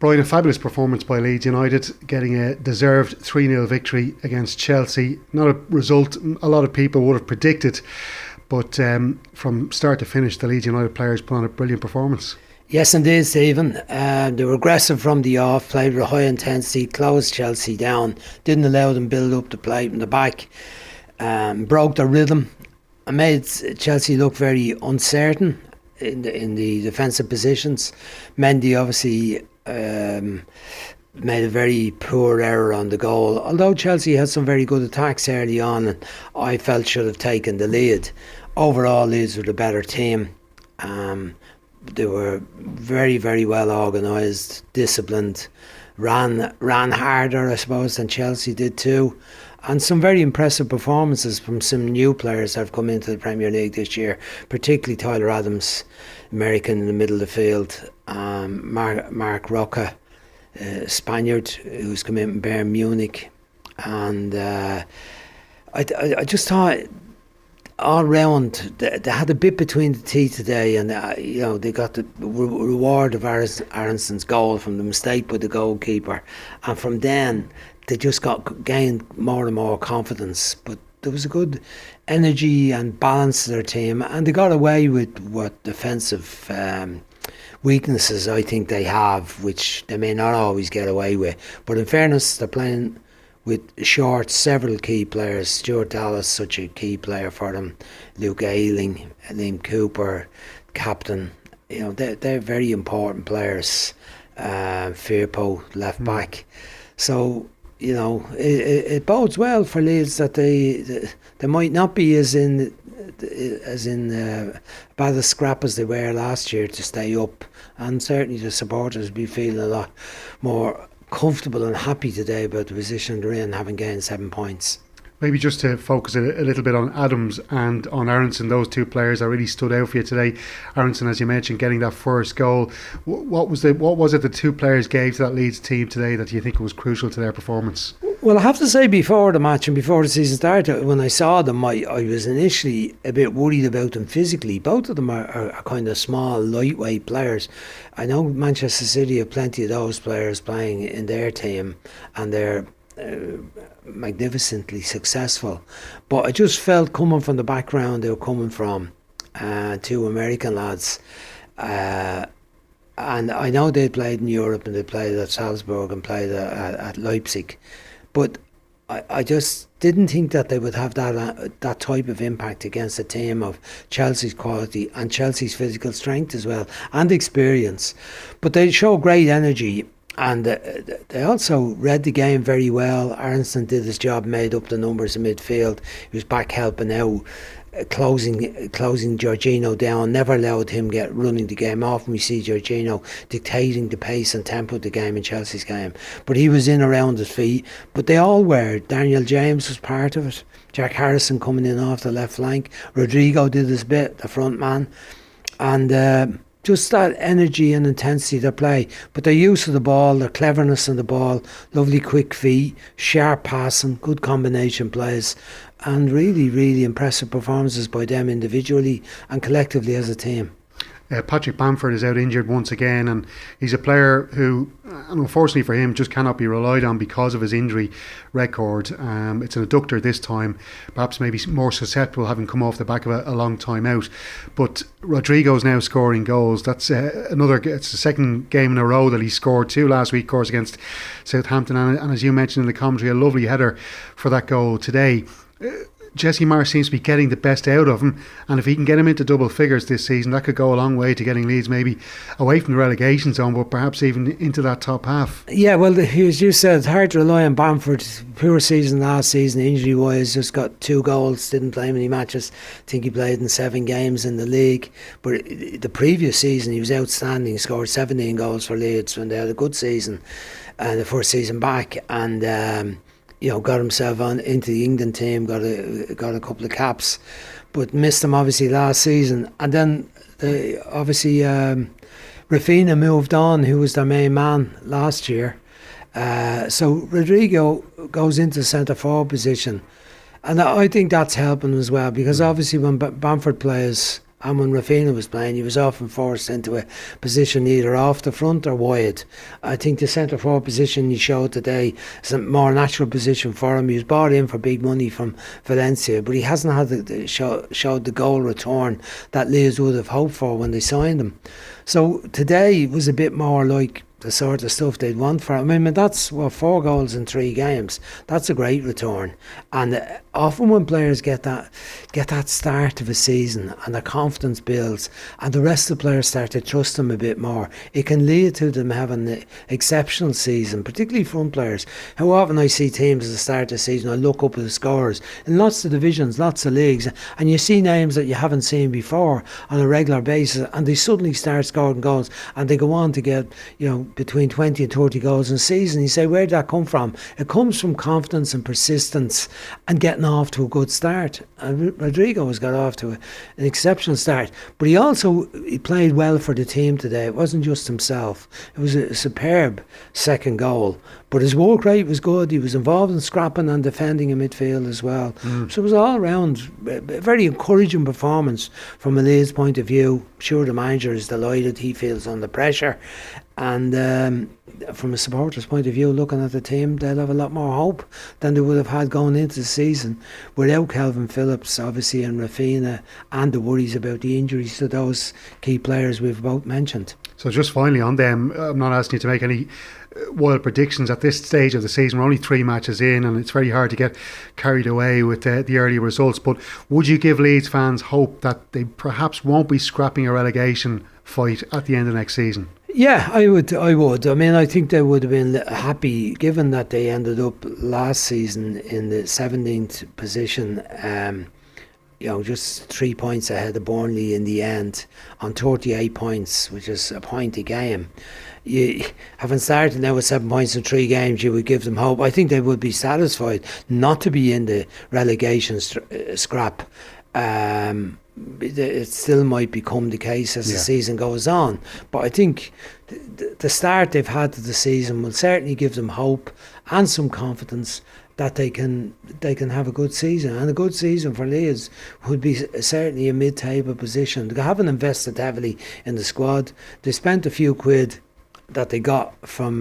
Brian, a fabulous performance by Leeds United, getting a deserved 3-0 victory against Chelsea. Not a result a lot of people would have predicted, but from start to finish, the Leeds United players put on a brilliant performance. Yes, indeed, Stephen. They were aggressive from the off, played with high intensity, closed Chelsea down, didn't allow them build up the play from the back, broke their rhythm, and made Chelsea look very uncertain in the defensive positions. Mendy obviously made a very poor error on the goal, although Chelsea had some very good attacks early on and I felt should have taken the lead. Overall, Leeds were the better team. They were very, very well organised, disciplined, ran harder, I suppose, than Chelsea did too. And some very impressive performances from some new players that have come into the Premier League this year, particularly Tyler Adams, American in the middle of the field, Marc Roca, Spaniard, who's come in from Bayern Munich. And I just thought all round they had a bit between the teeth today, and they got the reward of Aronson's goal from the mistake by the goalkeeper, and from then they just gained more and more confidence. But there was a good energy and balance to their team, and they got away with what defensive weaknesses I think they have, which they may not always get away with. But in fairness, they're playing with short several key players. Stuart Dallas, such a key player for them. Luke Ayling, Liam Cooper, captain. They're very important players. Firpo, left back. So it bodes well for Leeds that they might not be as in bad a scrap as they were last year to stay up, and certainly the supporters will be feeling a lot more comfortable and happy today about the position they're in, having gained 7 points. Maybe just to focus a little bit on Adams and on Aronson, those two players that really stood out for you today. Aronson, as you mentioned, getting that first goal. What was it the two players gave to that Leeds team today that you think was crucial to their performance? Well, I have to say, before the match and before the season started, when I saw them, I was initially a bit worried about them physically. Both of them are kind of small, lightweight players. I know Manchester City have plenty of those players playing in their team, and they're magnificently successful. But I just felt, coming from the background they were coming from, two American lads, and I know they played in Europe and they played at Salzburg and played at Leipzig, but I just didn't think that they would have that type of impact against a team of Chelsea's quality and Chelsea's physical strength as well, and experience. But they show great energy, and they also read the game very well. Aronson did his job, made up the numbers in midfield. He was back helping out, closing Jorginho down, never allowed him get running the game. Often we see Jorginho dictating the pace and tempo of the game in Chelsea's game, but he was in around his feet. But they all were. Daniel James was part of it, Jack Harrison coming in off the left flank, Rodrigo did his bit, the front man, and just that energy and intensity they play. But their use of the ball, their cleverness on the ball, lovely quick feet, sharp passing, good combination plays, and really, really impressive performances by them individually and collectively as a team. Patrick Bamford is out injured once again, and he's a player who, and unfortunately for him, just cannot be relied on because of his injury record. It's an adductor this time, perhaps maybe more susceptible, having come off the back of a long time out. But Rodrigo's now scoring goals. That's it's the second game in a row that he scored two last week, of course, against Southampton, and as you mentioned in the commentary, a lovely header for that goal today. Jesse Marsch seems to be getting the best out of him, and if he can get him into double figures this season, that could go a long way to getting Leeds maybe away from the relegation zone, but perhaps even into that top half. Yeah, well, as you said, it's hard to rely on Bamford. Poor season last season, injury wise, just got 2 goals, didn't play many matches. I think he played in 7 games in the league, but the previous season he was outstanding. He scored 17 goals for Leeds when they had a good season, the first season back, and got himself on into the England team, got a couple of caps, but missed them obviously last season. And then Rafinha moved on, who was their main man last year. So Rodrigo goes into the centre forward position, and I think that's helping as well, because obviously when Bamford plays and when Rafinha was playing, he was often forced into a position either off the front or wide. I think the centre forward position he showed today is a more natural position for him. He was brought in for big money from Valencia, but he hasn't had showed the goal return that Leeds would have hoped for when they signed him. So today was a bit more like the sort of stuff they'd want for him. I mean, that's 4 goals in 3 games. That's a great return. And often when players get that start of a season and their confidence builds and the rest of the players start to trust them a bit more, it can lead to them having an exceptional season, particularly front players. How often I see teams at the start of the season, I look up at the scorers in lots of divisions, lots of leagues, and you see names that you haven't seen before on a regular basis, and they suddenly start scoring goals and they go on to get, between 20 and 30 goals in a season. You say, where did that come from? It comes from confidence and persistence and getting off to a good start. And Rodrigo has got off to an exceptional start, but he played well for the team today. It wasn't just himself. It was a superb second goal, but his work rate was good. He was involved in scrapping and defending in midfield as well. So it was all round a very encouraging performance from a Leeds point of view. Sure, the manager is delighted. He feels under pressure, and from a supporter's point of view, looking at the team, they'll have a lot more hope than they would have had going into the season without Calvin Phillips, obviously, and Rafinha, and the worries about the injuries to those key players we've both mentioned. So just finally on them, I'm not asking you to make any wild predictions at this stage of the season. We're only 3 matches in and it's very hard to get carried away with the early results, but would you give Leeds fans hope that they perhaps won't be scrapping a relegation fight at the end of next season? Yeah, I would. I mean, I think they would have been happy, given that they ended up last season in the 17th position, just 3 points ahead of Burnley in the end on 38 points, which is a point a game. You having started now with 7 points in 3 games, you would give them hope. I think they would be satisfied not to be in the relegation scrap. It still might become the case as the season goes on, but I think the start they've had to the season will certainly give them hope and some confidence that they can have a good season. And a good season for Leeds would be certainly a mid-table position. They haven't invested heavily in the squad. They spent a few quid that they got from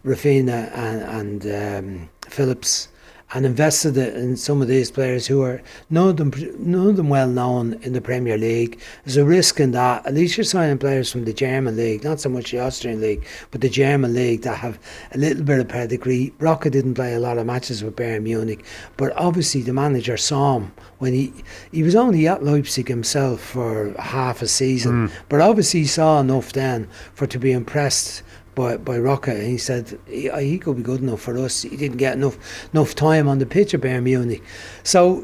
Rafinha and Phillips, and invested it in some of these players who are none of them well known in the Premier League. There's a risk in that. At least you're signing players from the German league, not so much the Austrian league, but the German league that have a little bit of pedigree. Roca didn't play a lot of matches with Bayern Munich, but obviously the manager saw him when he was only at Leipzig himself for half a season, but obviously he saw enough then to be impressed by Roca, and he said he could be good enough for us. He didn't get enough time on the pitch at Bayern Munich. So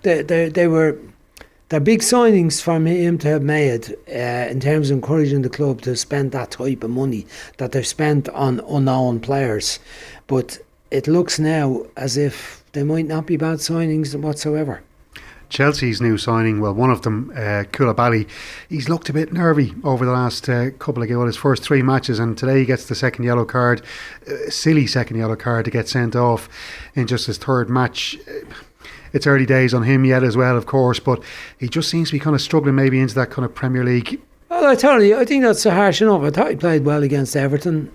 they're big signings for him to have made in terms of encouraging the club to spend that type of money that they've spent on unknown players. But it looks now as if they might not be bad signings whatsoever. Chelsea's new signing, well, one of them, Koulibaly, he's looked a bit nervy over the last couple of games, his first 3 matches, and today he gets the second yellow card, silly second yellow card to get sent off in just his 3rd match. It's early days on him yet as well, of course, but he just seems to be kind of struggling maybe into that kind of Premier League. Well, I think that's harsh enough. I thought he played well against Everton.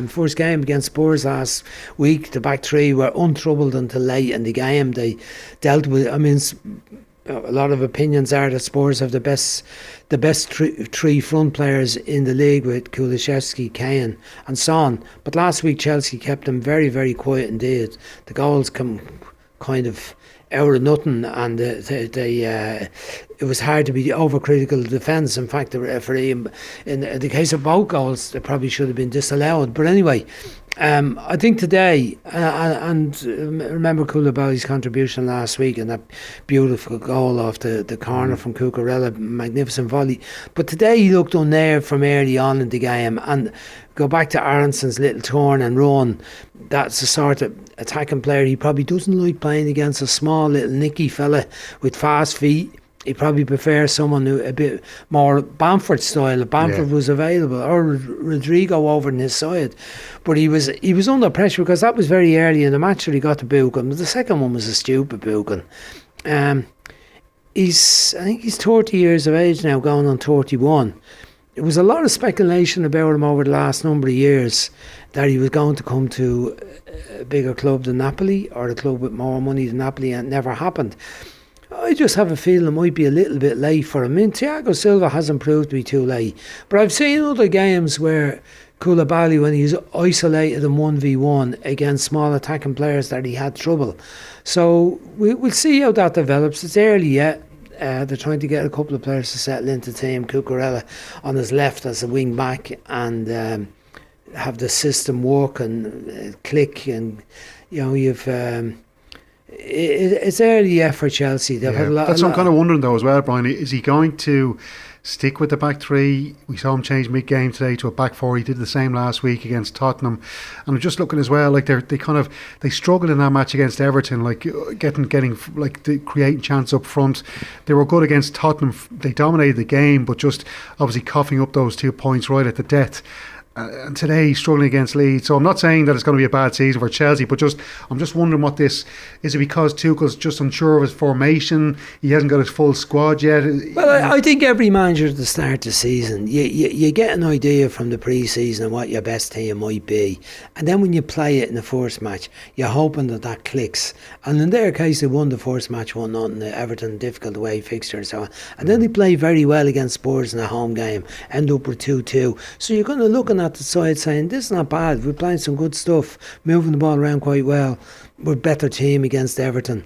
First game against Spurs last week, the back 3 were untroubled until late in the game. They dealt with, a lot of opinions are that Spurs have the best 3 front players in the league with Kulusevski, Kane and Son. But last week Chelsea kept them very, very quiet indeed. The goals come kind of out of nothing, and it was hard to be overcritical of defence. In fact, the referee, in the case of both goals, they probably should have been disallowed. But anyway, I think today, and remember Koulibaly's contribution last week and that beautiful goal off the corner from Cucurella, magnificent volley. But today he looked unnerved from early on in the game, and go back to Aronson's little turn and run. That's the sort of attacking player he probably doesn't like playing against, a small little nicky fella with fast feet. He probably prefers someone who a bit more Bamford style, if Bamford was available, or Rodrigo over on his side. But he was under pressure because that was very early in the match that he got to booking. The second one was a stupid booking. I think he's 30 years of age now, going on 31. There was a lot of speculation about him over the last number of years that he was going to come to a bigger club than Napoli, or a club with more money than Napoli, and it never happened. I just have a feeling it might be a little bit late for him. I mean, Thiago Silva hasn't proved to be too late, but I've seen other games where Koulibaly, when he's isolated in 1v1 against small attacking players, that he had trouble. So we'll see how that develops. It's early yet. They're trying to get a couple of players to settle into the team. Cucurella on his left as a wing back, and have the system work and click. And you've it's early yet for Chelsea. They've had a lot. That's what I'm kind of wondering though as well, Brian. Is he going to stick with the back three? We saw him change mid-game today to a back four. He did the same last week against Tottenham. And I'm just looking as well, like they struggled in that match against Everton, like getting like the creating chance up front. They were good against Tottenham. They dominated the game, but just obviously coughing up those 2 points right at the death. And today he's struggling against Leeds. So I'm not saying that it's going to be a bad season for Chelsea, but I'm just wondering what this is. It because Tuchel's just unsure of his formation? He hasn't got his full squad yet. Well, I think every manager at the start of the season, you get an idea from the pre-season of what your best team might be, and then when you play it in the first match, you're hoping that clicks. And in their case, they won the first match 1-0, Everton, difficult away fixture and so on. And then they play very well against Spurs in a home game, end up with 2-2. So you're going to look at the side saying, this is not bad, we're playing some good stuff, moving the ball around quite well, we're a better team against Everton.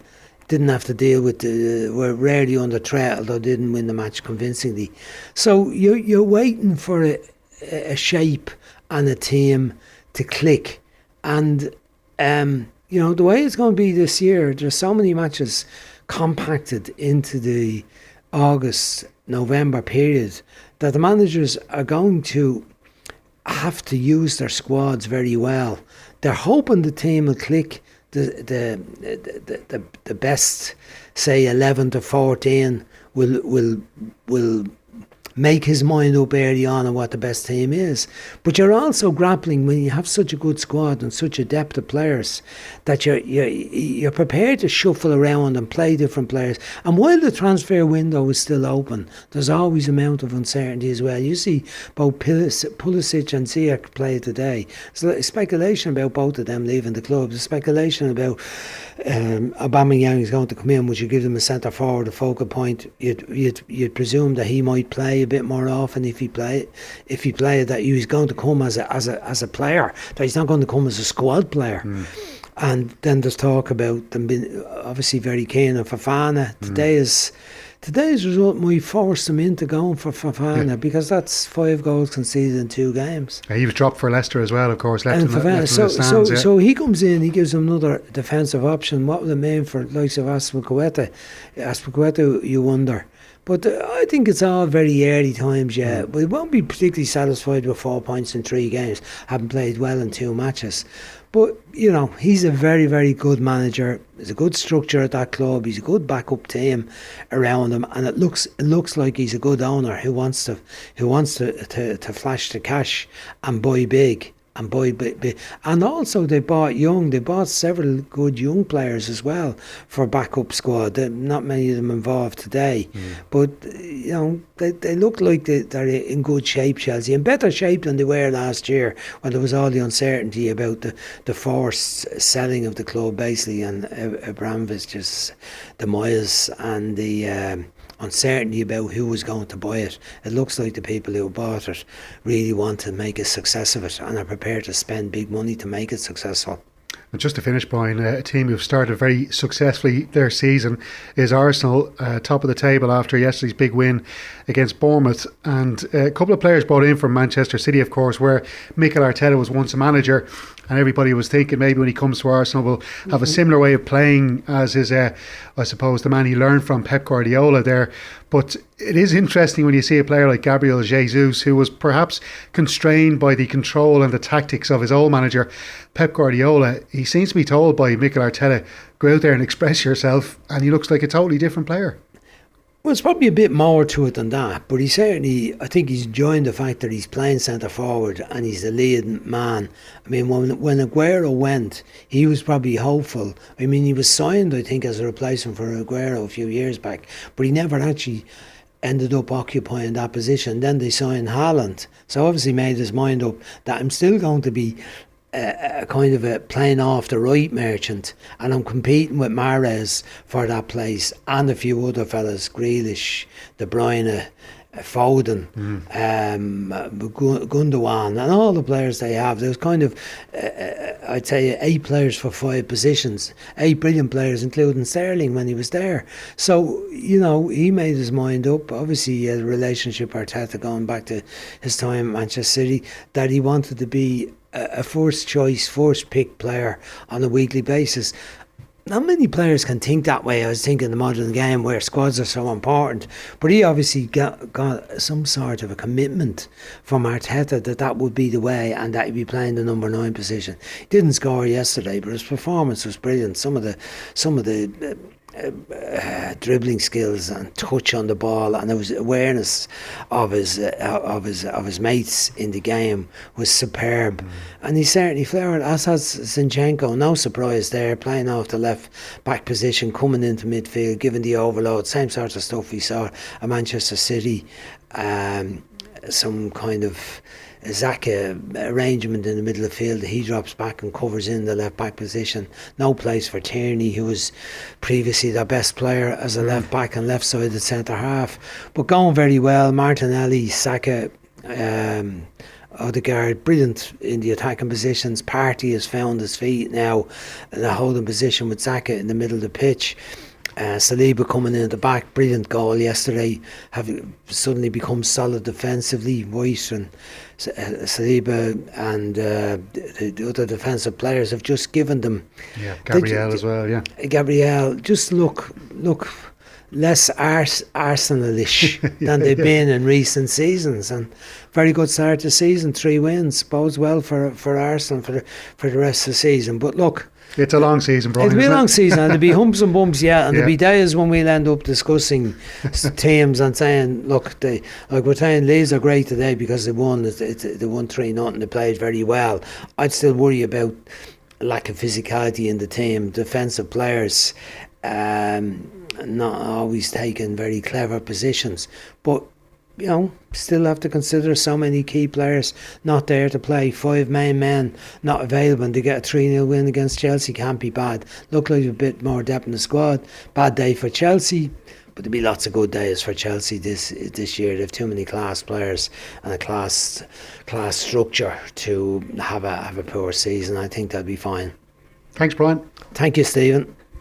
Didn't have to deal with we're rarely under threat, although didn't win the match convincingly. So you're waiting for a shape and a team to click. And the way it's going to be this year, there's so many matches compacted into the August-November period that the managers are going to have to use their squads very well. They're hoping the team will click. The best, say 11 to 14 will make his mind up early on what the best team is. But you're also grappling when you have such a good squad and such a depth of players that you're prepared to shuffle around and play different players. And while the transfer window is still open, there's always an amount of uncertainty as well. You see both Pulisic and Ziyech play today. There's speculation about both of them leaving the club. There's speculation about Aubameyang is going to come in, which would give them a centre forward, a focal point. You'd presume that he might play a bit more often if he played, that he was going to come as a player, that he's not going to come as a squad player. And then there's talk about them being obviously very keen on Fofana. Today's result might force them into going for Fofana, because that's 5 goals conceded in 2 games. He was dropped for Leicester as well, of course. So he comes in, he gives them another defensive option. What will it mean for the likes of Azpilicueta? Azpilicueta, you wonder. But I think it's all very early times yet. We won't be particularly satisfied with 4 points in 3 games, having played well in 2 matches. But, he's a very, very good manager. There's a good structure at that club. He's a good backup team around him, and it looks like he's a good owner who wants to flash the cash and buy big. And also they bought several good young players as well for backup squad. Not many of them involved today, but they look like they're in good shape, Chelsea, in better shape than they were last year, when there was all the uncertainty about the forced selling of the club basically, and Abramovich's demise, and the uncertainty about who was going to buy it. It looks like the people who bought it really want to make a success of it and are prepared to spend big money to make it successful. And just to finish, Brian, a team who've started very successfully their season is Arsenal, top of the table after yesterday's big win against Bournemouth. And a couple of players brought in from Manchester City, of course, where Mikel Arteta was once a manager, and everybody was thinking maybe when he comes to Arsenal will have a similar way of playing as his, I suppose, the man he learned from, Pep Guardiola there. But it is interesting when you see a player like Gabriel Jesus, who was perhaps constrained by the control and the tactics of his old manager, Pep Guardiola. He seems to be told by Mikel Arteta, go out there and express yourself, and he looks like a totally different player. Well, it's probably a bit more to it than that, but I think he's enjoying the fact that he's playing centre forward and he's the lead man. I mean, when Aguero went, he was probably hopeful. I mean, he was signed, I think, as a replacement for Aguero a few years back, but he never actually ended up occupying that position. Then they signed Haaland, so obviously made his mind up that I'm still going to be a kind of a playing off the right merchant, and I'm competing with Mahrez for that place and a few other fellas, Grealish, De Bruyne, Foden, Gundogan, and all the players they have. There's kind of I'd say 8 players for 5 positions, 8 brilliant players including Sterling when he was there. So he made his mind up. Obviously he had a relationship with Arteta going back to his time at Manchester City, that he wanted to be a first choice, first pick player on a weekly basis. Not many players can think that way. I was thinking the modern game where squads are so important, but he obviously got some sort of a commitment from Arteta that would be the way, and that he'd be playing the number 9 position. He didn't score yesterday, but his performance was brilliant. Some of the dribbling skills and touch on the ball, and there was awareness of his mates in the game was superb. And he certainly flourished, as has Zinchenko. No surprise there, playing off the left back position, coming into midfield, giving the overload, same sort of stuff we saw at Manchester City. Some kind of Xhaka arrangement in the middle of the field. He drops back and covers in the left back position. No place for Tierney, who was previously their best player as a left back and left sided centre half, but going very well. Martinelli, Saka, Odegaard, brilliant in the attacking positions. Partey has found his feet now in the holding position with Saka in the middle of the pitch. Saliba coming in at the back, brilliant goal yesterday, having suddenly become solid defensively. White and Saliba and the other defensive players have just given them. Yeah, Gabriel as well. Yeah, Gabriel just look less Arsenal-ish than they've been in recent seasons, and very good start to the season. 3 wins bodes well for Arsenal for the rest of the season. But look, it's a long season, Brian. It'll be a long season, and there'll be humps and bumps, and there'll be days when we'll end up discussing teams and saying, look, we're saying Leeds are great today because they won. They won 3-0. They played very well. I'd still worry about lack of physicality in the team, defensive players not always taking very clever positions, but still have to consider so many key players not there to play. 5 main men not available, and to get a 3-0 win against Chelsea can't be bad. Look like a bit more depth in the squad. Bad day for Chelsea, but there'll be lots of good days for Chelsea this year. They have too many class players and a class structure to have a poor season. I think they'll be fine. Thanks, Brian. Thank you, Stephen.